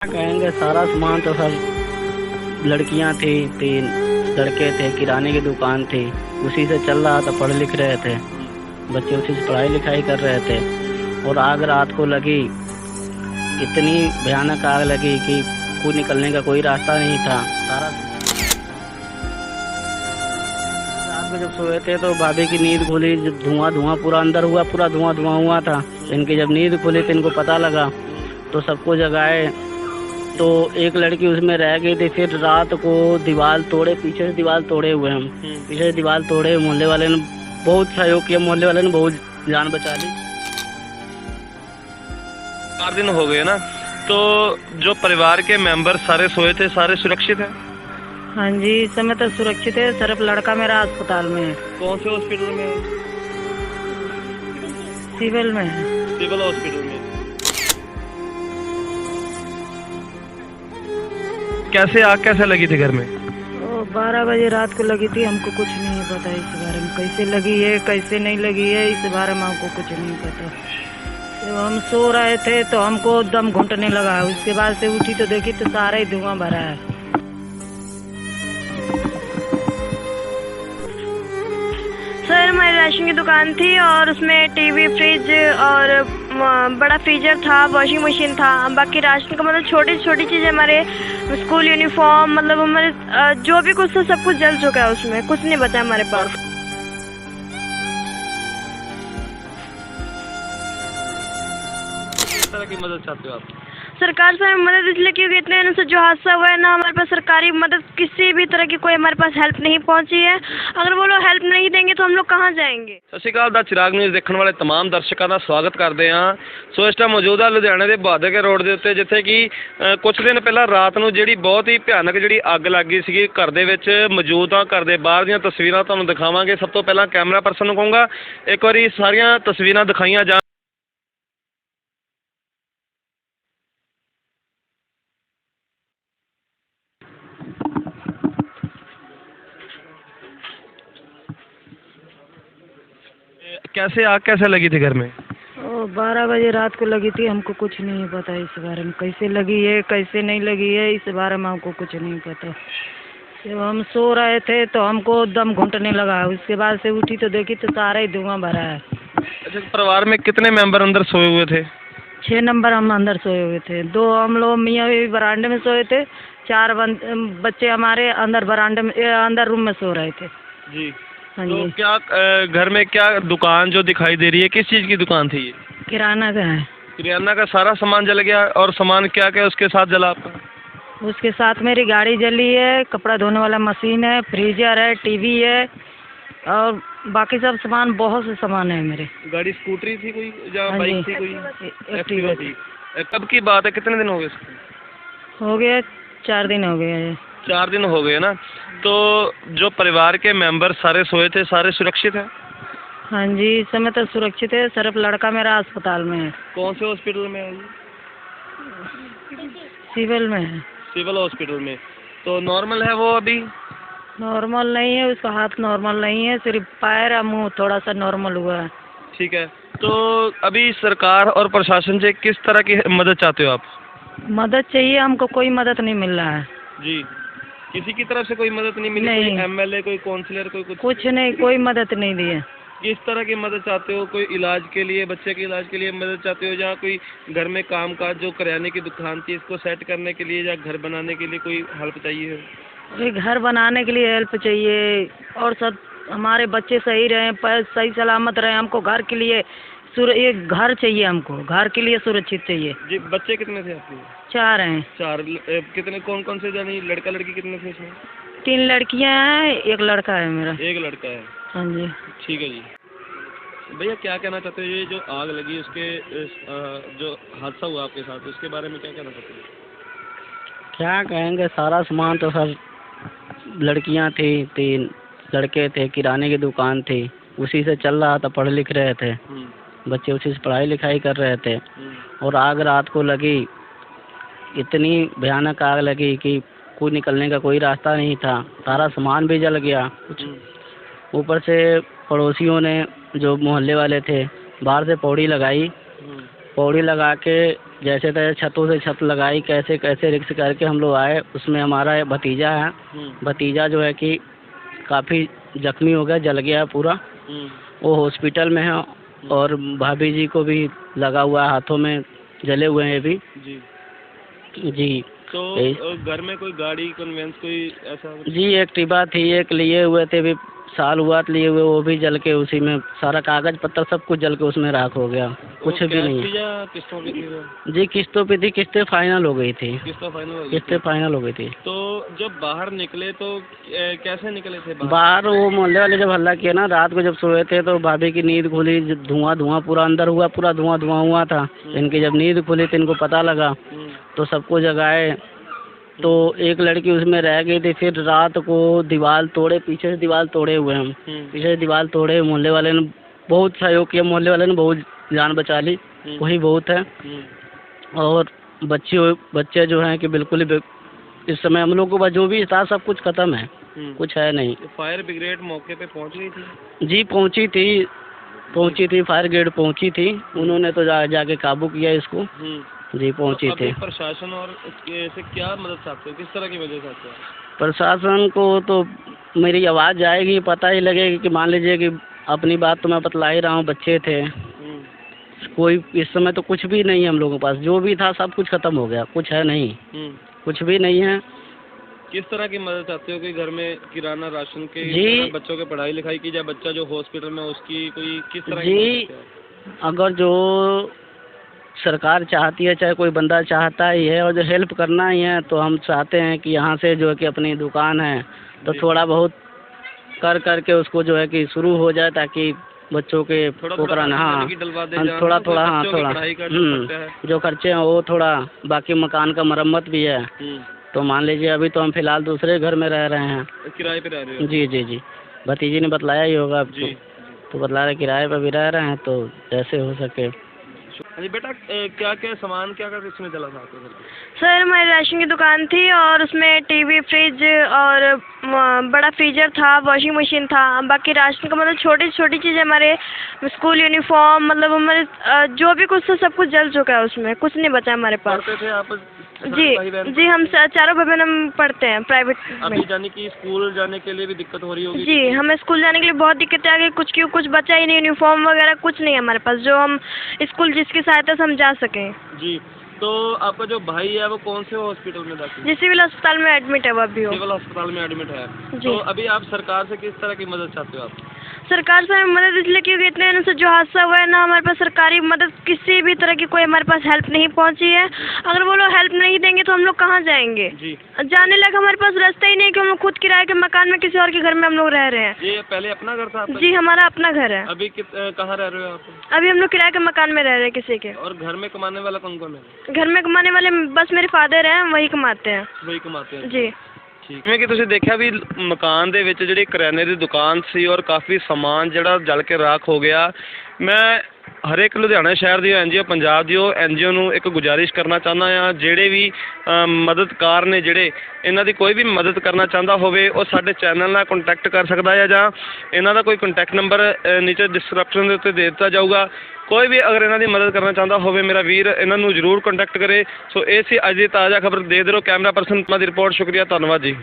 क्या कहेंगे, सारा सामान तो सब लड़कियां थी, 3 लड़के थे, किराने की दुकान थी, उसी से चल रहा था। पढ़ लिख रहे थे बच्चे, उसी से पढ़ाई लिखाई कर रहे थे। और आग रात को लगी, इतनी भयानक आग लगी कि कोई निकलने का कोई रास्ता नहीं था। सारा रात को जब सोए थे तो भाभी की नींद खुली, जब धुआं धुआं पूरा अंदर हुआ, पूरा धुआं धुआं हुआ था। इनकी जब नींद खुली तो इनको पता लगा, तो सबको जगाए। तो एक लड़की उसमें रह गई थी। फिर रात को दीवार तोड़े, पीछे से दीवार तोड़े हुए हम, पीछे से दीवार तोड़े। मोहल्ले वाले ने बहुत सहयोग किया, मोहल्ले वाले ने बहुत जान बचा ली। 4 दिन हो गए ना, तो जो परिवार के मेंबर सारे सोए थे, सारे सुरक्षित हैं? हाँ जी, इस समय तो सुरक्षित है। सिर्फ लड़का मेरा अस्पताल में है। कौन से हॉस्पिटल में है? सिविल में है। सिविल हॉस्पिटल में। कैसे आग कैसे लगी थी घर में? 12 बजे रात को लगी थी। हमको कुछ नहीं पता इस बारे में, कैसे लगी है कैसे नहीं लगी है, इस बारे में हमको कुछ नहीं पता। जब हम सो रहे थे तो हमको दम घुटने लगा। उसके बाद से उठी तो देखी तो सारा ही धुआं भरा है। सर, हमारी राशन की दुकान थी और उसमें टीवी, फ्रिज और बड़ा फ्रीजर था, वॉशिंग मशीन था। बाकी राशन का मतलब छोटी छोटी चीज़ें, हमारे स्कूल यूनिफॉर्म, मतलब हमारे जो भी कुछ था सब कुछ जल चुका है। उसमें कुछ नहीं बचा हमारे पास। किस तरह की मदद चाहते हो आप? सरकार से हमें मदद इसलिए, क्योंकि इतने दिनों से जो हादसा हुआ है ना, हमारे पास सरकारी मदद किसी भी तरह की कोई हमारे पास हेल्प नहीं पहुंची है। अगर वो लोग हेल्प नहीं देंगे तो हम लोग कहाँ जाएंगे। ਸਤਿ ਸ਼੍ਰੀ ਅਕਾਲ ਦਾ ਚਿਰਾਗ ਨਿਊਜ਼ ਦੇਖਣ ਵਾਲੇ तमाम ਦਰਸ਼ਕਾਂ ਦਾ ਸਵਾਗਤ ਕਰਦੇ ਹਾਂ। ਸੋ ਇਸ ਟਾਈਮ ਮੌਜੂਦ ਹਾਂ ਲੁਧਿਆਣੇ ਦੇ ਬਹਾਦਰਗੜ੍ਹ ਰੋਡ ਦੇ ਉੱਤੇ, ਜਿੱਥੇ ਕਿ ਕੁਝ ਦਿਨ ਪਹਿਲਾਂ ਰਾਤ ਨੂੰ ਜਿਹੜੀ ਬਹੁਤ ਹੀ ਭਿਆਨਕ ਜਿਹੜੀ ਅੱਗ ਲੱਗ ਗਈ ਸੀਗੀ ਘਰ ਦੇ ਵਿੱਚ। ਮੌਜੂਦ ਹਾਂ, ਘਰ ਦੇ ਬਾਹਰ ਦੀਆਂ ਤਸਵੀਰਾਂ ਤੁਹਾਨੂੰ ਦਿਖਾਵਾਂਗੇ। ਸਭ ਤੋਂ ਪਹਿਲਾਂ ਕੈਮਰਾ ਪਰਸਨ ਨੂੰ ਕਹੂੰਗਾ ਇੱਕ ਵਾਰੀ ਸਾਰੀਆਂ ਤਸਵੀਰਾਂ ਦਿਖਾਈਆਂ ਜਾਣ। कैसे आग कैसे लगी थी घर में? 12 बजे रात को लगी थी। हमको कुछ नहीं पता इस बारे में, कैसे लगी है कैसे नहीं लगी है, इस बारे में हमको कुछ नहीं पता। जब हम सो रहे थे तो हमको दम घुटने लगा। उसके बाद से उठी तो देखी तो सारा ही धुआं भरा है। अच्छा, परिवार में कितने मेंबर अंदर सोए हुए थे? 6 नंबर हम अंदर सोए हुए थे। 2 हम लोग मियाँ बीवी बरामदे में सोए थे। 4 बच्चे हमारे अंदर बरामदे में, अंदर रूम में सो रहे थे। जी। हाँ तो जी। क्या घर में क्या दुकान जो दिखाई दे रही है, किस चीज़ की दुकान थी ये? किराना का है। किराना का सारा सामान जल गया? और सामान क्या क्या उसके साथ जला आपका? उसके साथ मेरी गाड़ी जली है, कपड़ा धोने वाला मशीन है, फ्रीजर है, टीवी है और बाकी सब सामान, बहुत से सामान है मेरे। गाड़ी स्कूटरी थी कोई या हाँ बाइक जी, थी कोई? एक्टिवा थी। कब की बात है, कितने दिन हो गए इसको? हो गया 4 दिन हो गए हैं। 4 दिन हो गए ना, तो जो परिवार के मेंबर सारे सोए थे, सारे सुरक्षित हैं? हाँ जी, इस समय तो सुरक्षित है। सिर्फ लड़का मेरा अस्पताल में है। कौन से हॉस्पिटल में है? सिविल में है। सिविल हॉस्पिटल में। तो नॉर्मल है वो अभी? नॉर्मल नहीं है, उसका हाथ नॉर्मल नहीं है, सिर्फ पैर और मुंह थोड़ा सा नॉर्मल हुआ है। ठीक है। तो अभी सरकार और प्रशासन से किस तरह की मदद चाहते हो आप? मदद चाहिए हमको, कोई मदद नहीं मिल रहा है। जी, किसी की तरफ से कोई मदद नहीं मिली? नहीं। कोई एमएलए, कोई काउंसलर, कोई कुछ नहीं, कोई मदद नहीं दी है। किस तरह की मदद चाहते हो? कोई इलाज के लिए, बच्चे के इलाज के लिए मदद चाहते हो, या कोई घर में काम काज जो करियाने की दुकान थी इसको सेट करने के लिए, या घर बनाने के लिए कोई हेल्प चाहिए? ये घर बनाने के लिए हेल्प चाहिए और सब हमारे बच्चे सही रहें, पैर सही सलामत रहें। हमको घर के लिए ये घर चाहिए, हमको घर के लिए सुरक्षित चाहिए। जी। बच्चे कितने थे आपके? 4 हैं। 4। कितने, कौन कौन से जानी, लड़का लड़की कितने थे इसमें? 3 लड़कियां हैं, 1 लड़का है मेरा। 1 लड़का है। हाँ जी। ठीक है जी। भैया क्या कहना चाहते हो, ये जो आग लगी उसके जो हादसा हुआ आपके साथ, उसके बारे में क्या कहना चाहते हो? क्या कहेंगे, सारा सामान तो सब लड़कियां थी, 3 लड़के थे, किराने की दुकान थी, उसी से चल रहा था। पढ़ लिख रहे थे बच्चे, उसी से पढ़ाई लिखाई कर रहे थे। और आग रात को लगी, इतनी भयानक आग लगी कि कोई निकलने का कोई रास्ता नहीं था। सारा सामान भी जल गया। कुछ ऊपर से पड़ोसियों ने, जो मोहल्ले वाले थे, बाहर से पौड़ी लगाई। पौड़ी लगा के जैसे तैसे छतों से छत लगाई, कैसे कैसे रिक्स करके हम लोग आए। उसमें हमारा एक भतीजा है, भतीजा जो है कि काफ़ी जख्मी हो गया, जल गया पूरा, वो हॉस्पिटल में है। और भाभी जी को भी लगा हुआ है, हाथों में जले हुए हैं भी जी। तो घर में कोई गाड़ी कन्वेंस कोई ऐसा? जी एक्टिवा थी, एक लिए हुए थे, भी साल हुआ लिए हुए, वो भी जल के उसी में सारा कागज पत्तर सब कुछ जल के उसमें राख हो गया, कुछ भी नहीं है। किस्तों पे थी? जी किस्तों पे थी, किस्तें फाइनल हो गई थी, किस्तें फाइनल हो गई थी। तो जब बाहर निकले तो कैसे निकले थे बाहर? वो मोहल्ले वाले जब हल्ला किया ना, रात को जब सोए थे तो भाभी की नींद खुली, धुआं धुआं पूरा अंदर हुआ, पूरा धुआं धुआं हुआ था। इनकी जब नींद खुली तो इनको पता लगा, तो सबको जगाए, तो एक लड़की उसमें रह गई थी। फिर रात को दीवार तोड़े, पीछे से दीवार तोड़े हुए हम, पीछे से दीवार तोड़े। मोहल्ले वाले ने बहुत सहयोग किया, मोहल्ले वाले ने बहुत जान बचा ली, वही बहुत है। और बच्चे जो हैं कि बिल्कुल ही इस समय हम लोग को जो भी था सब कुछ खत्म है, कुछ है नहीं। फायर ब्रिगेड मौके पे पहुंच गई थी? जी पहुंची थी, फायर ब्रिगेड पहुंची थी, उन्होंने तो जाके काबू किया इसको। जी पहुंची तो थी। प्रशासन और से क्या मदद चाहते हो, किस तरह की मदद चाहते हो? प्रशासन को तो मेरी आवाज़ जाएगी, पता ही लगेगी कि मान लीजिए कि अपनी बात तो मैं बतला ही रहा हूँ, बच्चे थे, कोई इस समय तो कुछ भी नहीं है हम लोगों के पास, जो भी था सब कुछ खत्म हो गया, कुछ है नहीं, कुछ भी नहीं है। किस तरह की मदद चाहते हो कि घर में किराना राशन के, जी बच्चों के पढ़ाई लिखाई की, या बच्चा जो हॉस्पिटल में उसकी कोई किस तरह जी की? अगर जो सरकार चाहती है, चाहे कोई बंदा चाहता ही है, और जो हेल्प करना ही है, तो हम चाहते हैं कि यहाँ से जो है कि अपनी दुकान है तो थोड़ा बहुत करके उसको जो है कि शुरू हो जाए, ताकि बच्चों के पोखरान, हाँ थोड़ा जो खर्चे हैं वो थोड़ा, बाकी मकान का मरम्मत भी है। तो मान लीजिए अभी तो हम फिलहाल दूसरे घर में रह रहे हैं, किराए पे रह रहे हो? जी भतीजी ने बतलाया ही होगा आपको, तो बतला रहे किराए पर भी रह रहे हैं, तो जैसे हो सके। अरे बेटा क्या क्या सामान क्या इसमें जला था आपके घर पे? सर हमारी राशन की दुकान थी और उसमें टीवी, फ्रिज और बड़ा फ्रीजर था, वॉशिंग मशीन था। बाकी राशन का मतलब छोटी छोटी चीज़ें, हमारे स्कूल यूनिफॉर्म, मतलब हमारे जो भी कुछ था सब कुछ जल चुका है, उसमें कुछ नहीं बचा हमारे पास। पढ़ते थे आप? जी हम चारों भाई बहन हम पढ़ते हैं प्राइवेट में। अभी जाने की स्कूल जाने के लिए भी दिक्कत हो रही होगी? जी हमें स्कूल जाने के लिए बहुत दिक्कत आ गई, कुछ बचा ही नहीं, यूनिफॉर्म वगैरह कुछ नहीं है हमारे पास, जो हम स्कूल जिसकी सहायता से हम जा सकें। जी तो आपका जो भाई है वो कौन से हॉस्पिटल में दाखिल? जी सिविल अस्पताल में एडमिट है वो अभी। सिविल अस्पताल में एडमिट है। जी। तो अभी आप सरकार से किस तरह की मदद चाहते हो आप? सरकार से मदद इसलिए क्योंकि इतने दिनों से जो हादसा हुआ है ना, हमारे पास सरकारी मदद किसी भी तरह की कोई हमारे पास हेल्प नहीं पहुंची है। अगर वो लोग हेल्प नहीं देंगे तो हम लोग कहाँ जाएंगे? जी। जाने लगा हमारे पास रास्ता ही नहीं कि हम लोग खुद किराए के मकान में किसी और के घर में हम लोग रह रहे हैं। ये पहले अपना घर था आपका? जी हमारा अपना घर है। अभी कहाँ रह रहे हो आप? अभी हम लोग किराए के मकान में रह रहे हैं किसी के। और घर में कमाने वाला कौन कौन है? घर में कमाने वाले बस मेरे फादर हैं, वही कमाते हैं। वही कमाते हैं? जी। ਜਿਵੇਂ ਕਿ ਤੁਸੀਂ ਦੇਖਿਆ ਵੀ ਮਕਾਨ ਦੇ ਵਿੱਚ ਜਿਹੜੀ ਕਰਿਆਨੇ ਦੀ ਦੁਕਾਨ ਸੀ ਔਰ ਕਾਫੀ ਸਮਾਨ ਜਿਹੜਾ ਜਲ ਕੇ ਰਾਖ ਹੋ ਗਿਆ। ਮੈਂ ਹਰੇਕ ਲੁਧਿਆਣਾ ਸ਼ਹਿਰ ਦੀ ਐਨਜੀਓ, ਪੰਜਾਬ ਦੀ ਉਹ ਐਨਜੀਓ ਨੂੰ ਇੱਕ ਗੁਜ਼ਾਰਿਸ਼ ਕਰਨਾ ਚਾਹੁੰਦਾ ਹਾਂ, ਜਿਹੜੇ ਵੀ ਮਦਦਕਾਰ ਨੇ, ਜਿਹੜੇ ਇਹਨਾਂ ਦੀ ਕੋਈ ਵੀ ਮਦਦ ਕਰਨਾ ਚਾਹੁੰਦਾ ਹੋਵੇ ਉਹ ਸਾਡੇ ਚੈਨਲ ਨਾਲ ਕੰਟੈਕਟ ਕਰ ਸਕਦਾ ਹੈ, ਜਾਂ ਇਹਨਾਂ ਦਾ ਕੋਈ ਕੰਟੈਕਟ ਨੰਬਰ ਨੀਚੇ ਡਿਸਕ੍ਰਿਪਸ਼ਨ ਦੇ ਉੱਤੇ ਦੇ ਦਿੱਤਾ ਜਾਊਗਾ। ਕੋਈ ਵੀ ਅਗਰ ਇਹਨਾਂ ਦੀ ਮਦਦ ਕਰਨਾ ਚਾਹੁੰਦਾ ਹੋਵੇ ਮੇਰਾ ਵੀਰ ਇਹਨਾਂ ਨੂੰ ਜ਼ਰੂਰ ਕੰਟੈਕਟ ਕਰੇ। ਸੋ ਇਹ ਸੀ ਅੱਜ ਦੀ ਤਾਜ਼ਾ ਖਬਰ। ਦੇਖਦੇ ਰਹੋ ਕੈਮਰਾ ਪਰਸਨ ਦੀ ਰਿਪੋਰਟ। ਸ਼ੁਕਰੀਆ, ਧੰਨਵਾਦ ਜੀ।